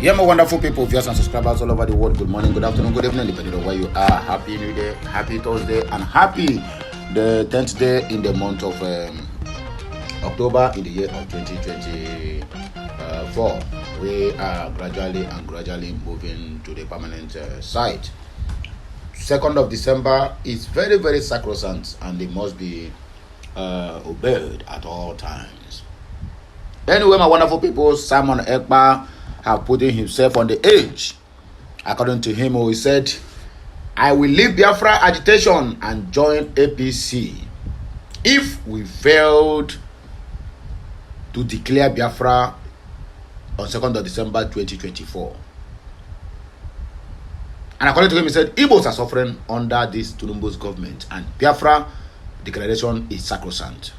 Yeah, my wonderful people, viewers and subscribers all over the world. Good morning, good afternoon, good evening, depending on where you are. Happy New Day, happy Thursday, and happy the 10th day in the month of October in the year of 2024. We are gradually moving to the permanent site. 2nd of December is very, very sacrosanct, and it must be obeyed at all times. Anyway, my wonderful people, Simon Ekpa have put himself on the edge. According to him, he said, I will leave Biafra agitation and join APC if we failed to declare Biafra on 2nd of December 2024. And according to him, he said, Igbos are suffering under this Tinubu's government, and Biafra declaration is sacrosanct.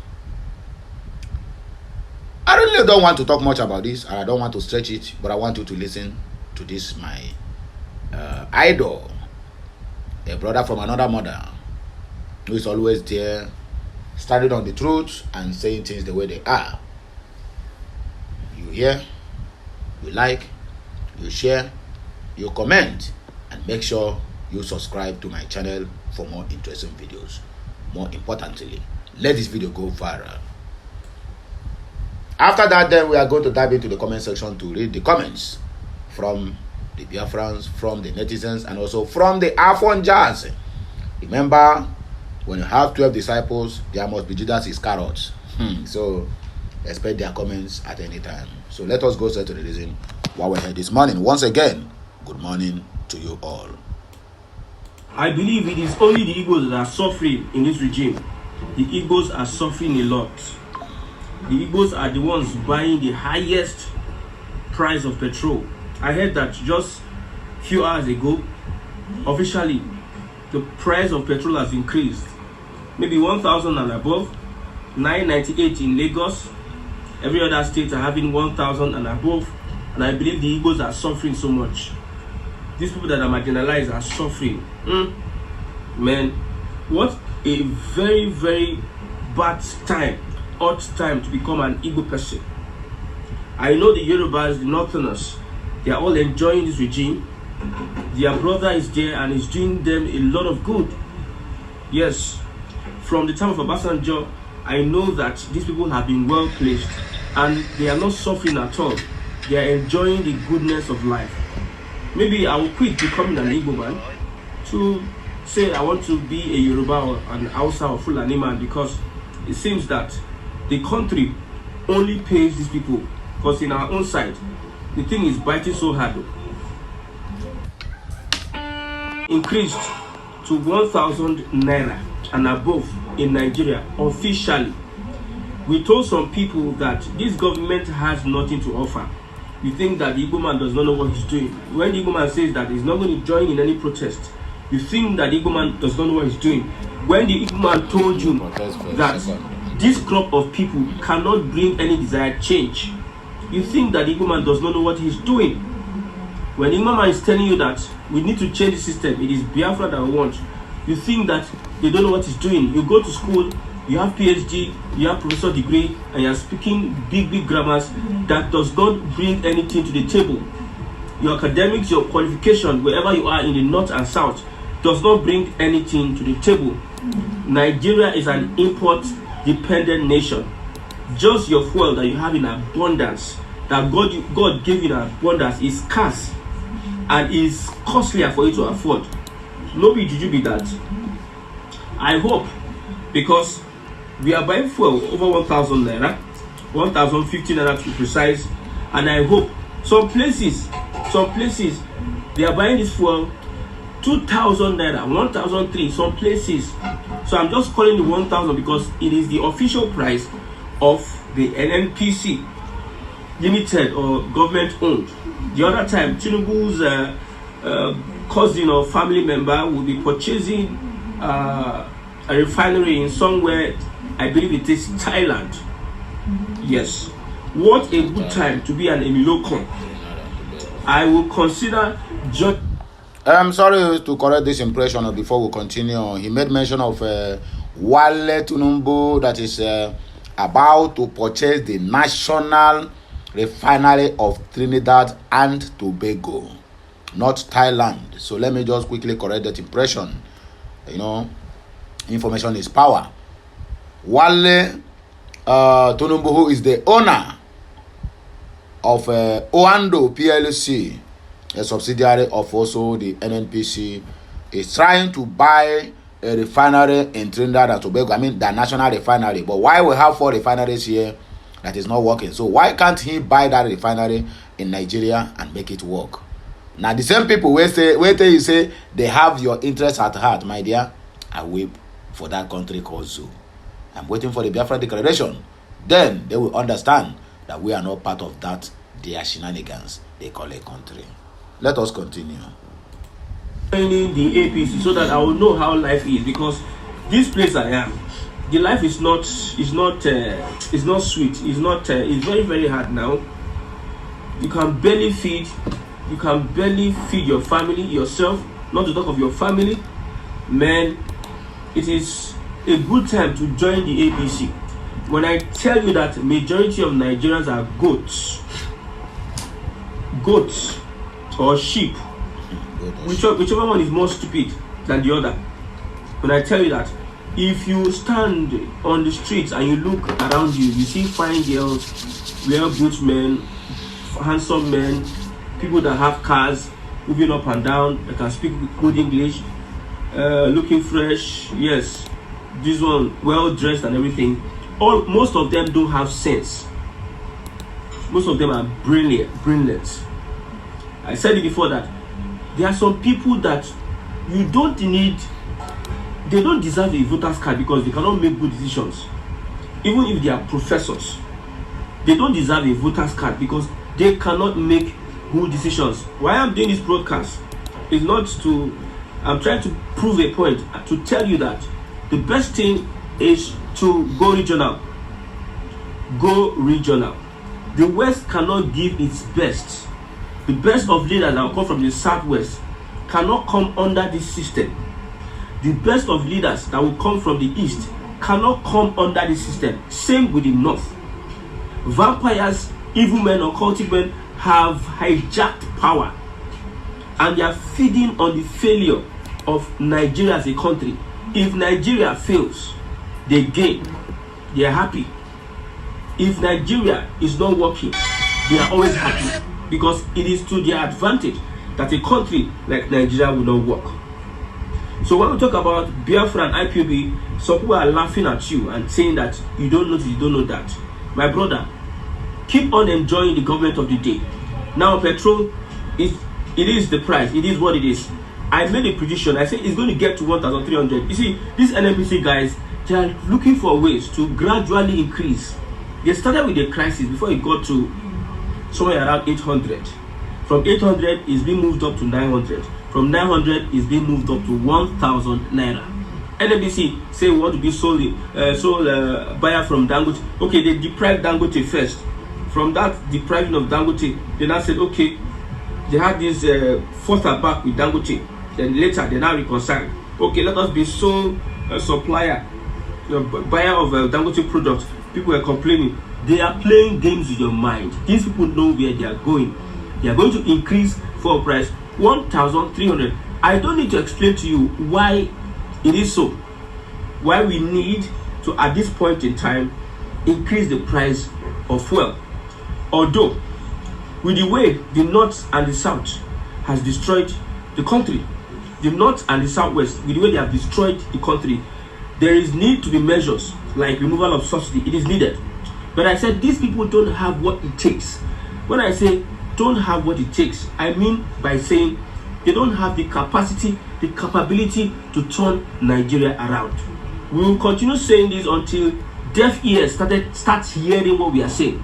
I really don't want to talk much about this, and I don't want to stretch it, but I want you to listen to this, my idol, a brother from another mother, who is always there, standing on the truth and saying things the way they are. You hear, you like, you share, you comment, and make sure you subscribe to my channel for more interesting videos. More importantly, let this video go viral. After that, then we are going to dive into the comment section to read the comments from the Biafrans, from the netizens, and also from the Afonjas. Remember, when you have 12 disciples, there must be Judas Iscariot. So expect their comments at any time. So let us go straight to the reason why we're here this morning. Once again, good morning to you all. I believe it is only the Igbos that are suffering in this regime. The Igbos are suffering a lot. The Igbos are the ones buying the highest price of petrol. I heard that just a few hours ago, officially, the price of petrol has increased. Maybe 1,000 and above, 998 in Lagos. Every other state are having 1,000 and above. And I believe the Igbos are suffering so much. These people that are marginalized are suffering. Man, what a very, very bad time. Odd time to become an Igbo person. I know the Yorubas, the Northerners, they are all enjoying this regime. Their brother is there and is doing them a lot of good. Yes, from the time of Obasanjo, I know that these people have been well placed and they are not suffering at all. They are enjoying the goodness of life. Maybe I will quit becoming an Igbo man to say I want to be a Yoruba or an Hausa or Fulani man, because it seems that the country only pays these people, because in our own side, the thing is biting so hard. Increased to 1,000 naira and above in Nigeria officially. We told some people that this government has nothing to offer. You think that the Igbo man does not know what he's doing. When the Igbo man says that he's not going to join in any protest, you think that the Igbo man does not know what he's doing. When the Igbo man told you that this crop of people cannot bring any desired change, you think that the Igbo man does not know what he's doing. When the Igbo man is telling you that we need to change the system, it is Biafra that we want, you think that they don't know what he's doing. You go to school, you have PhD, you have professor degree, and you're speaking big grammars that does not bring anything to the table. Your academics, your qualification, wherever you are in the north and south, does not bring anything to the table. Nigeria is an import-dependent nation. Just your fuel that you have in abundance, that God gave you in abundance, is scarce and is costlier for you to afford. Nobody did you be that. I hope, because we are buying fuel over 1,000 naira, 1,050 naira to be precise, and I hope some places they are buying this fuel 2,000 naira, 1,003, some places. So I'm just calling the 1,000 because it is the official price of the NNPC limited or government owned. The other time, Tinubu's cousin or family member will be purchasing a refinery in somewhere, I believe it is Thailand. Yes, what a good time to be an Emilokon. I will consider just. I'm sorry to correct this impression before we continue. He made mention of Wale Tinubu that is about to purchase the National refinery of Trinidad and Tobago, not Thailand. So let me just quickly correct that impression. You know, information is power. Wale Tunumbu, who is the owner of Oando PLC, a subsidiary of also the NNPC, is trying to buy a refinery in Trinidad and Tobago. I mean, the national refinery. But why we have 4 refineries here that is not working? So why can't he buy that refinery in Nigeria and make it work? Now the same people wait till you say they have your interests at heart, my dear. I wait for that country called Zoo. I'm waiting for the Biafra declaration. Then they will understand that we are not part of that their shenanigans they call a country. Let us continue. Joining the APC so that I will know how life is, because this place I am, the life is not sweet. It's very, very hard now. You can barely feed your family, yourself, not to talk of your family. Man, it is a good time to join the APC. When I tell you that majority of Nigerians are goats or sheep, whichever one is more stupid than the other. When I tell you that, if you stand on the streets and you look around you, you see fine girls, well-built men, handsome men, people that have cars, moving up and down, that can speak good English, looking fresh, yes, this one well-dressed and everything. Most of them don't have sense. Most of them are brilliant. I said it before that there are some people that you don't need, they don't deserve a voter's card because they cannot make good decisions. Even if they are professors, they don't deserve a voter's card because they cannot make good decisions. Why I'm doing this broadcast is not to, I'm trying to prove a point, to tell you that the best thing is to go regional. Go regional. The West cannot give its best. The best of leaders that will come from the Southwest cannot come under this system. The best of leaders that will come from the East cannot come under this system. Same with the North. Vampires, evil men, occultic men have hijacked power, and they are feeding on the failure of Nigeria as a country. If Nigeria fails, they gain. They are happy. If Nigeria is not working, they are always happy, because it is to their advantage that a country like Nigeria will not work. So when we talk about Biafra and IPOB, some people are laughing at you and saying that you don't know this, you don't know that. My brother, keep on enjoying the government of the day. Now petrol, it is the price, it is what it is. I made a prediction. I said it's going to get to 1,300. You see, these NNPC guys, they are looking for ways to gradually increase. They started with a crisis before it got to somewhere around 800. From 800, it's been moved up to 900. From 900, it's been moved up to 1,000 naira. NNPC say we want to be sole buyer from Dangote. Okay, they deprived Dangote first. From that depriving of Dangote, they now said, okay, they had this forced back with Dangote. Then later, they now reconciled. Okay, let us be sole supplier, buyer of Dangote products. People are complaining. They are playing games with your mind. These people know where they are going. They are going to increase for price 1,300. I don't need to explain to you why it is so. Why we need to, at this point in time, increase the price of fuel. Although, with the way the North and the South has destroyed the country, the North and the Southwest, with the way they have destroyed the country, there is need to be measures like removal of subsidy. It is needed. But I said these people don't have what it takes. When I say don't have what it takes, I mean by saying they don't have the capacity, the capability to turn Nigeria around. We will continue saying this until deaf ears start hearing what we are saying.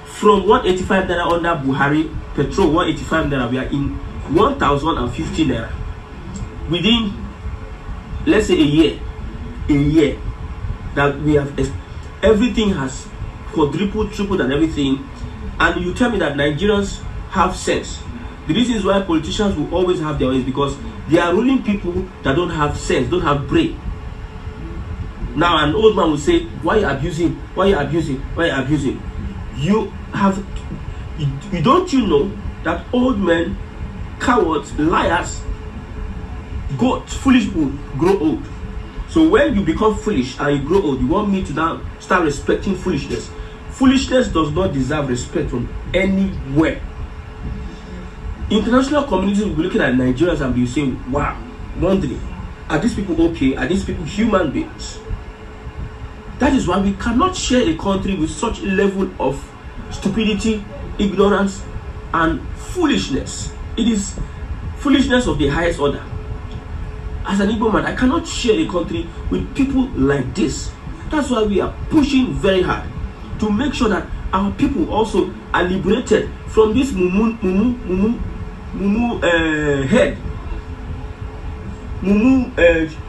From 185 naira under Buhari, petrol 185 naira, we are in 1,050 naira. Within, let's say a year, that we have, everything has quadrupled, tripled and everything, and you tell me that Nigerians have sense. The reason is why politicians will always have their ways, because they are ruling people that don't have sense, don't have brain. Now an old man will say, why are you abusing? Why are you abusing? Why are you abusing? You don't know that old men, cowards, liars, foolish people grow old. So when you become foolish and you grow old, you want me to now start respecting foolishness. Foolishness does not deserve respect from anywhere. International communities will be looking at Nigerians and be saying, wow, wondering, are these people okay? Are these people human beings? That is why we cannot share a country with such a level of stupidity, ignorance, and foolishness. It is foolishness of the highest order. As an Igbo man, I cannot share a country with people like this. That's why we are pushing very hard to make sure that our people also are liberated from this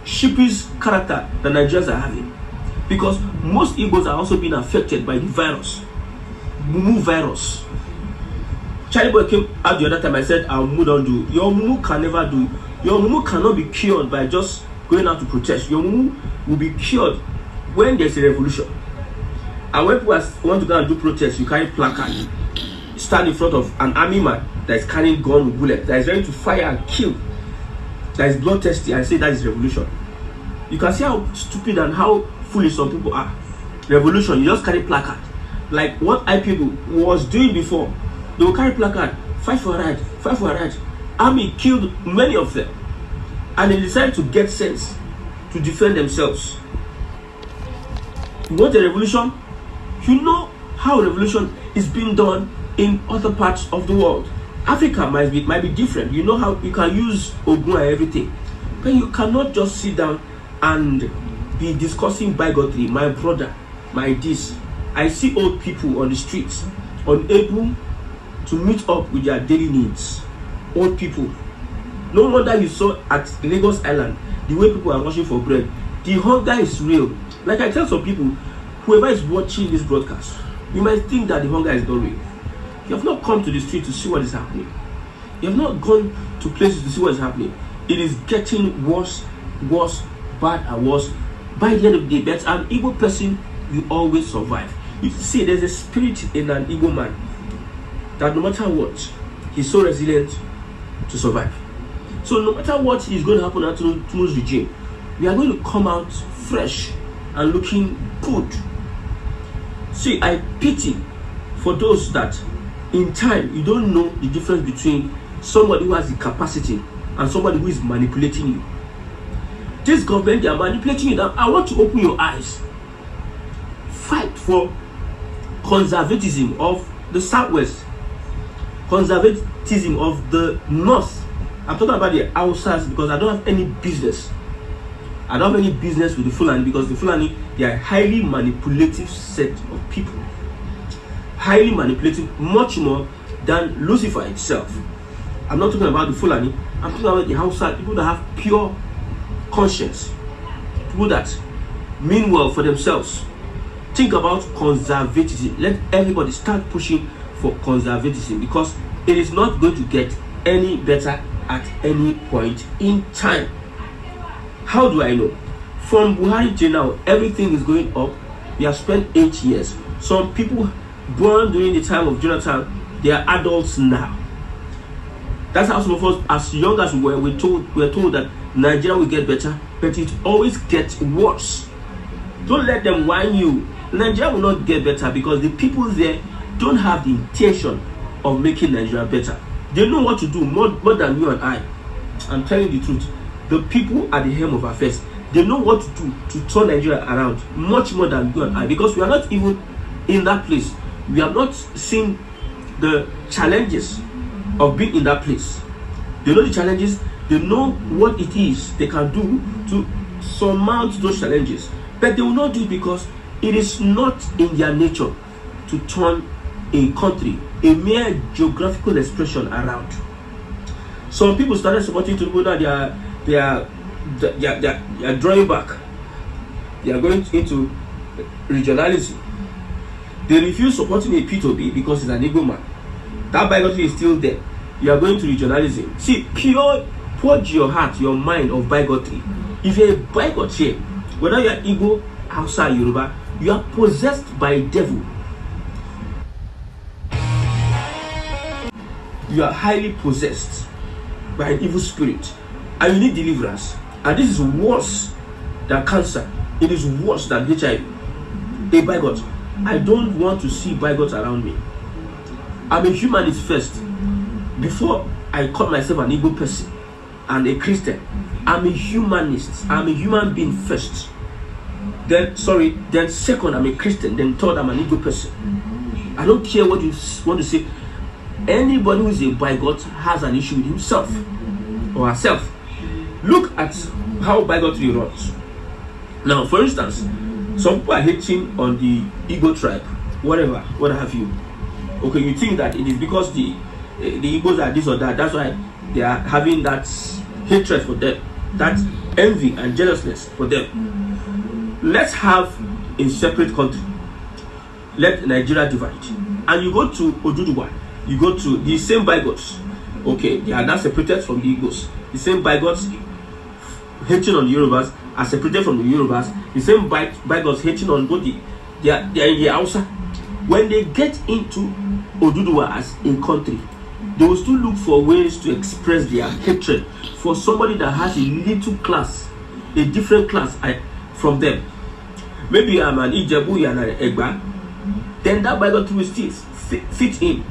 sheepish character that Nigerians are having. Because most Igbos are also being affected by the virus, mumu virus. Charlie Boy came out the other time. I said, our mumu don't do. Your mumu can never do. Your mumu cannot be cured by just going out to protest. Your mumu will be cured when there's a revolution. And when people want to go and do protest, you carry placard, stand in front of an army man that is carrying gun with bullet, that is ready to fire and kill, that is bloodthirsty, and say that is revolution. You can see how stupid and how foolish some people are. Revolution, you just carry placard. Like what people was doing before. They will carry placard, fight for a right, fight for a right. Army killed many of them. And they decided to get sense to defend themselves. You want a revolution? You know how revolution is being done in other parts of the world. Africa might be different. You know how you can use Ogun and everything. But you cannot just sit down and be discussing bigotry, my brother, my this. I see old people on the streets unable to meet up with their daily needs. Old people. No wonder you saw at Lagos Island the way people are rushing for bread. The hunger is real. Like I tell some people, whoever is watching this broadcast, you might think that the hunger is not real. You have not come to the street to see what is happening. You have not gone to places to see what is happening. It is getting worse, bad and worse. By the end of the day, but an Igbo person will always survive. You see, there's a spirit in an Igbo man that no matter what, he's so resilient to survive. So no matter what is going to happen under tomorrow's regime, we are going to come out fresh and looking good. See, I pity for those that in time you don't know the difference between somebody who has the capacity and somebody who is manipulating you. This government, they are manipulating you. Now, I want to open your eyes. Fight for conservatism of the Southwest, conservatism of the North. I'm talking about the outsiders because I don't have any business. I don't have any business with the Fulani because the Fulani, they are a highly manipulative set of people. Highly manipulative, much more than Lucifer itself. I'm not talking about the Fulani. I'm talking about the outside people that have pure conscience, people that mean well for themselves. Think about conservatism. Let everybody start pushing for conservatism because it is not going to get any better at any point in time. How do I know? From Buhari to now, everything is going up. We have spent 8 years. Some people born during the time of Jonathan, they are adults now. That's how some of us, as young as we were, we were told that Nigeria will get better, but it always gets worse. Don't let them whine you. Nigeria will not get better because the people there don't have the intention of making Nigeria better. They know what to do more than you and I. I'm telling you the truth. The people at the helm of affairs, they know what to do to turn Nigeria around much more than you and I, because we are not even in that place. We have not seen the challenges of being in that place. They know the challenges, they know what it is they can do to surmount those challenges, but they will not do it because it is not in their nature to turn a country, a mere geographical expression, around. Some people started supporting Tinubu that they are drawing back. They are going into regionalism. They refuse supporting a P2B because it's an Igbo man. That bigotry is still there. You are going to regionalism. See, purge your heart, your mind of bigotry. If you're a bigot here, whether you're Igbo Hausa, Yoruba, you are possessed by a devil. You are highly possessed by an evil spirit, and you need deliverance. And this is worse than cancer. It is worse than HIV. A bigot. I don't want to see bigots around me. I'm a humanist first. Before I call myself an Igbo person and a Christian, I'm a humanist. I'm a human being first. Then second, I'm a Christian. Then third, I'm an Igbo person. I don't care what you want to say. Anybody who is a bigot has an issue with himself or herself. Look at how bigotry runs. Now, for instance, some people are hating on the Igbo tribe, whatever, what have you. Okay, you think that it is because the Igbos are this or that, that's why they are having that hatred for them, that envy and jealousness for them. Let's have a separate country. Let Nigeria divide. And you go to Oduduwa, you go to the same bigots. Okay, they are now separated from the Igbos. The same bigots hating on the Yorubas are separated from the Yorubas. The same bigots hating on both they are in the Hausa. When they get into Oduduwa as a country, they will still look for ways to express their hatred for somebody that has a little class, a different class from them. Maybe I'm an Ijebu and an Ekpa, then that bigotry will still fit in.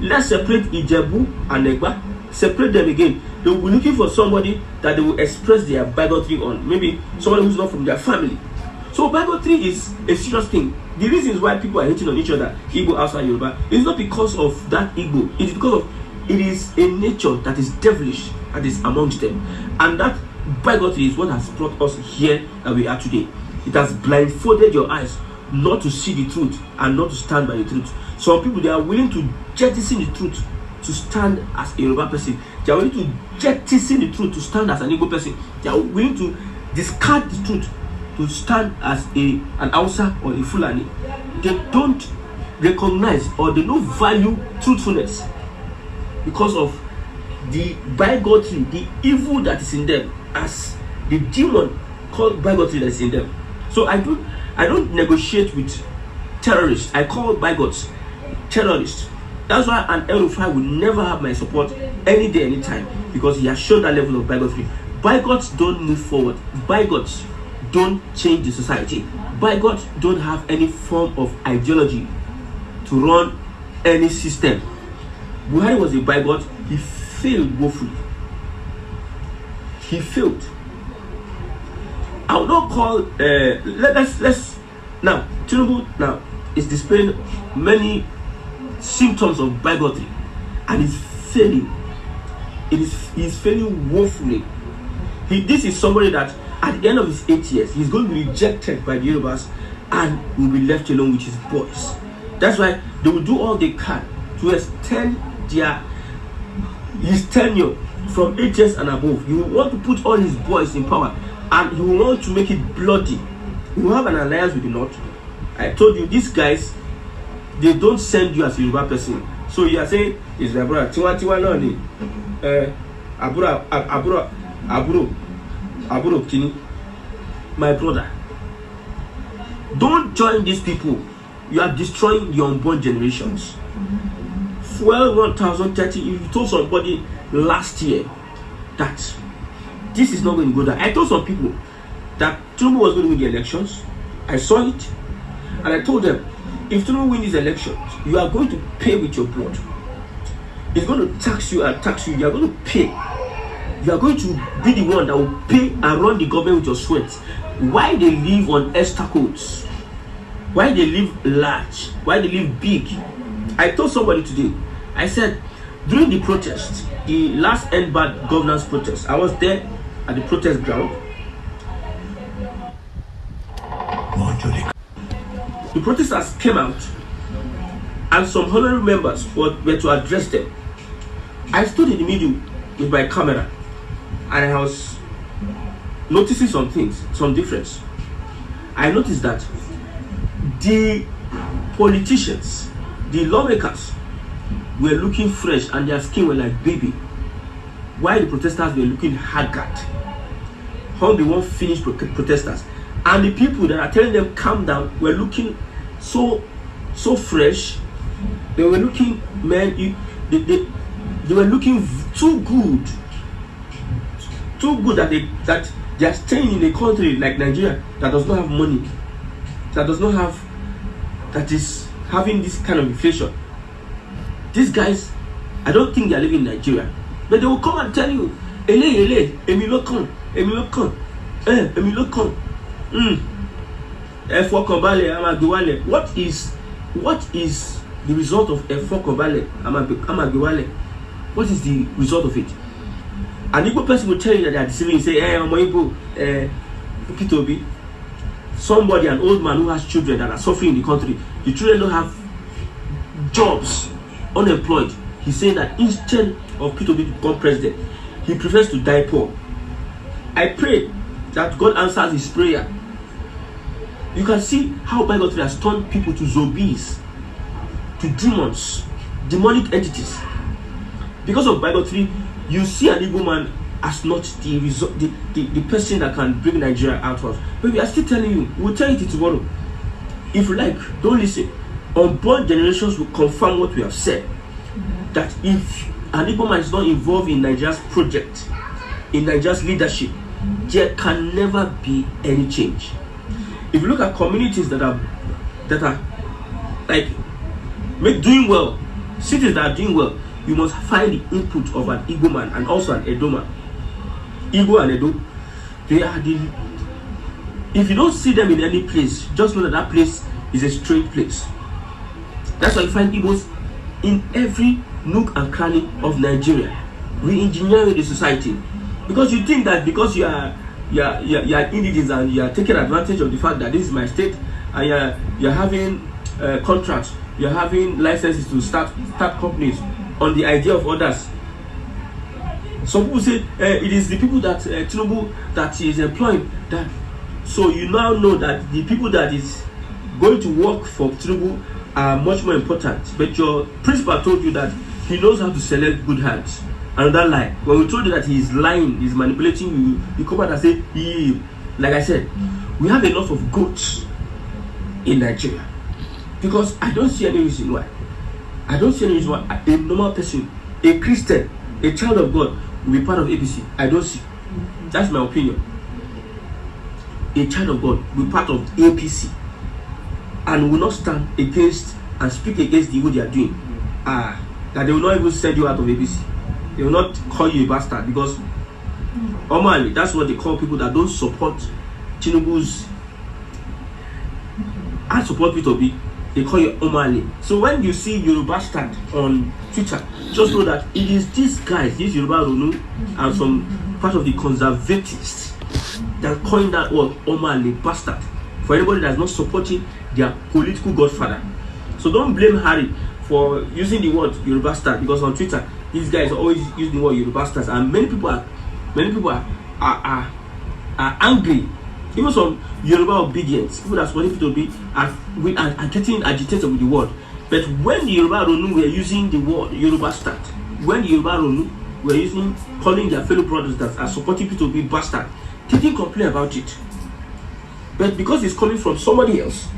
Let's separate Ijebu and Ekpa, separate them again. They will be looking for somebody that they will express their bigotry on. Maybe somebody who's not from their family. So bigotry is a serious thing. The reasons why people are hating on each other, Igbo, outside Yoruba, is not because of that Igbo. It is because of it is a nature that is devilish that is amongst them, and that bigotry is what has brought us here that we are today. It has blindfolded your eyes not to see the truth and not to stand by the truth. Some people, they are willing to jettison the truth to stand as a Yoruba person. They are willing to jettison the truth to stand as an Igbo person. They are willing to discard the truth to stand as an Hausa or a Fulani. They don't recognize or they don't value truthfulness because of the bigotry, the evil that is in them, as the demon called bigotry that is in them. So I don't negotiate with terrorists. I call bigots terrorists. That's why an El-Rufai will never have my support any day, anytime, because he has shown that level of bigotry. Bigots don't move forward. Bigots don't change the society. Bigots don't have any form of ideology to run any system. Buhari was a bigot. He failed woefully. He failed. I will not call let's now Tinubu now is displaying many symptoms of bigotry and is failing. He's failing woefully. This is somebody that at the end of his 8 years, he's going to be rejected by the Yorubas and will be left alone with his boys. That's why they will do all they can to extend his tenure from 8 years and above. He will want to put all his boys in power and he will want to make it bloody. He will have an alliance with the North. I told you, these guys, they don't send you as a Yoruba person. So you are saying, it's my brother, Tiwa Noni, Aburo Kini, my brother. Don't join these people. You are destroying your unborn generations. Fuel 1030. You told somebody last year that this is not going to go down. I told some people that Tinubu was going to win the elections. I saw it, and I told them, if Tinubu wins these elections, you are going to pay with your blood. It's going to tax you and tax you. You are going to pay. You are going to be the one that will pay and run the government with your sweat. Why they live on extra codes? Why they live large? Why they live big? I told somebody today, I said, during the protest, the last End Bad Governance protest, I was there at the protest ground. The protesters came out and some honorary members were to address them. I stood in the middle with my camera and I was noticing some things, some difference. I noticed that the politicians, the lawmakers were looking fresh and their skin were like baby, while the protesters were looking haggard. How they won't finish protesters. And the people that are telling them calm down were looking so fresh. They were looking, man, they were looking too good that they are staying in a country like Nigeria that does not have money, that is having this kind of inflation. These guys, I don't think they are living in Nigeria, but they will come and tell you, Emilokon. What is the result of Efokobale Amagiwale? What is the result of it? An Igbo person will tell you that they are deceiving and say, Kitobi, somebody, an old man who has children that are suffering in the country, the children don't have jobs, unemployed. He's saying that instead of Kitobi to become president, he prefers to die poor. I pray that God answers his prayer. You can see how Bible has turned people to zombies, to demons, demonic entities. Because of Bible 3, you see an Igbo man as not the person that can bring Nigeria out of us. But we are still telling you, we'll tell you tomorrow. If you like, don't listen. Unborn generations will confirm what we have said. That if an Igbo man is not involved in Nigeria's project, in Nigeria's leadership, there can never be any change. If you look at communities that are like doing well, cities that are doing well, you must find the input of an Igbo man and also an Edo man. Igbo and Edo, they are if you don't see them in any place, just know that that place is a strange place. That's why you find Igbos in every nook and cranny of Nigeria, re-engineering the society. Because you think that because you are indigenous and you are taking advantage of the fact that this is my state, and you're having contracts, you're having licenses to start companies on the idea of others. Some people say it is the people that Tinubu that is employing that. So you now know that the people that is going to work for Tinubu are much more important. But your principal told you that he knows how to select good hands. Another lie. When we told you that he is lying, he's manipulating you, you come out and say, like I said, we have a lot of goats in Nigeria. Because I don't see any reason why. I don't see any reason why a normal person, a Christian, a child of God will be part of APC. I don't see. That's my opinion. A child of God will be part of APC and will not stand against and speak against the what they are doing. That they will not even send you out of APC. They will not call you a bastard because normally that's what they call people that don't support Tinubu's and support P2B. They call you Omali. So when you see Yoruba bastard on Twitter, just know that it is these guys, these Yoruba Ronu and some part of the conservatives that coined that word Omali bastard for anybody that's not supporting their political godfather. So don't blame Harry for using the word Yoruba bastard, because on Twitter these guys always use the word Yoruba bastards, and many people are angry. Even some Yoruba obedience, people that supporting P2B are getting agitated with the word. But when the Yoruba Ronu were using the word Yoruba bastard, when the Yoruba Ronu were calling their fellow brothers that are supporting P2B bastard, they didn't complain about it. But because it's coming from somebody else,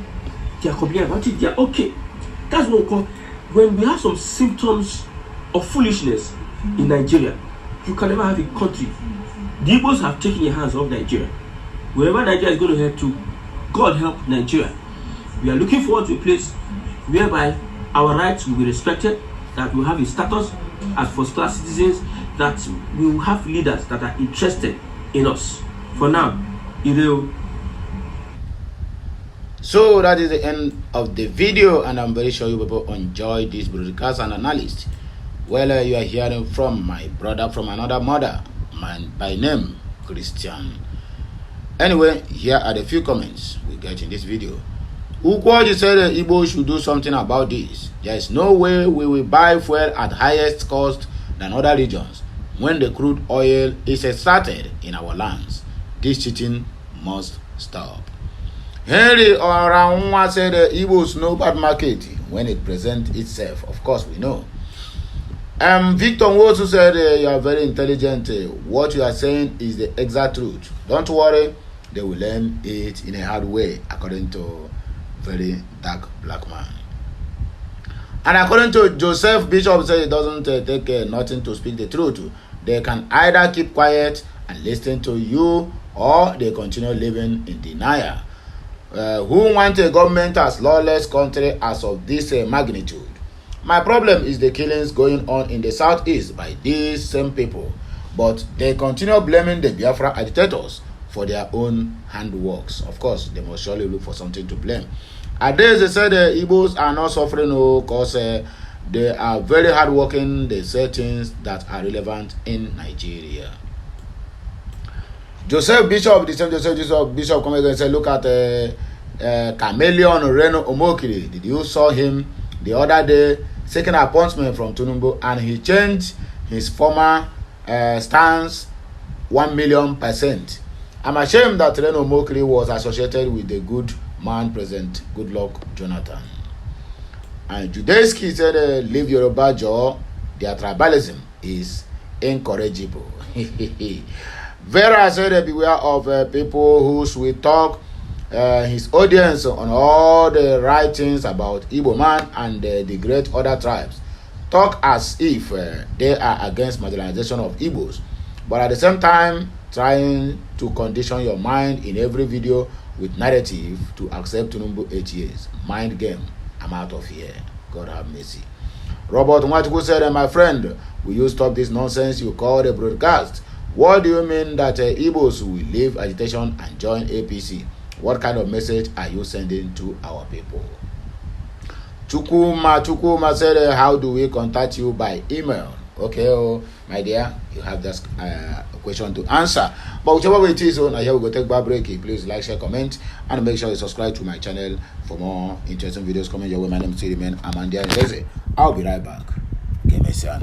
they are complaining about it. They are okay. That's what we call when we have some symptoms of foolishness in Nigeria. You can never have a country. The Igbos have taken their hands off Nigeria. Wherever Nigeria is going to head to, God help Nigeria. We are looking forward to a place whereby our rights will be respected, that we will have a status as first-class citizens, that we will have leaders that are interested in us. For now, So that is the end of the video, and I'm very sure you people enjoy this broadcast and analysis. Well, you are hearing from my brother from another mother, by name Christian. Anyway, here are the few comments we get in this video. Ukwoji said that Igbo should do something about this. There is no way we will buy fuel at highest cost than other regions when the crude oil is extracted in our lands. This cheating must stop. Henry Oranwa said that Igbos know bad market when it presents itself. Of course, we know. Victor Wosu said you are very intelligent. What you are saying is the exact truth. Don't worry. they will learn it in a hard way, according to very dark black man. And according to Joseph, Bishop says it doesn't take nothing to speak the truth. They can either keep quiet and listen to you, or they continue living in denial. Who want a government as lawless country as of this magnitude? My problem is the killings going on in the southeast by these same people, but they continue blaming the Biafra agitators for their own handworks. Of course, they must surely look for something to blame. At this, they said the Igbos are not suffering because they are very hardworking. They say things that are relevant in Nigeria. Joseph Bishop, the same Joseph Bishop, come again and say, look at Chameleon Reno Omokiri. Did you saw him the other day seeking appointment from Tinubu, and he changed his former stance 1,000,000%. I'm ashamed that Reno Omokiri was associated with the good man President Goodluck Jonathan. And Judeski said, leave Yoruba jaw, their tribalism is incorrigible. Vera said, beware of people who sweet talk his audience on all the right things about Igbo man and the great other tribes. Talk as if they are against marginalization of Igbos, but at the same time trying to condition your mind in every video with narrative to accept Tinubu 8 years. Mind game. I'm out of here. God have mercy. Robert Nwachukwu said, my friend, will you stop this nonsense you call a broadcast? What do you mean that Igbos will leave agitation and join APC? What kind of message are you sending to our people? Chukuma said, how do we contact you? By email. Okay, oh, my dear, you have just a question to answer. But whichever way it is, now here we go take back break. Please like, share, comment, and make sure you subscribe to my channel for more interesting videos coming your way. My name is Siriman Amandia Ndeze. I'll be right back. Give me a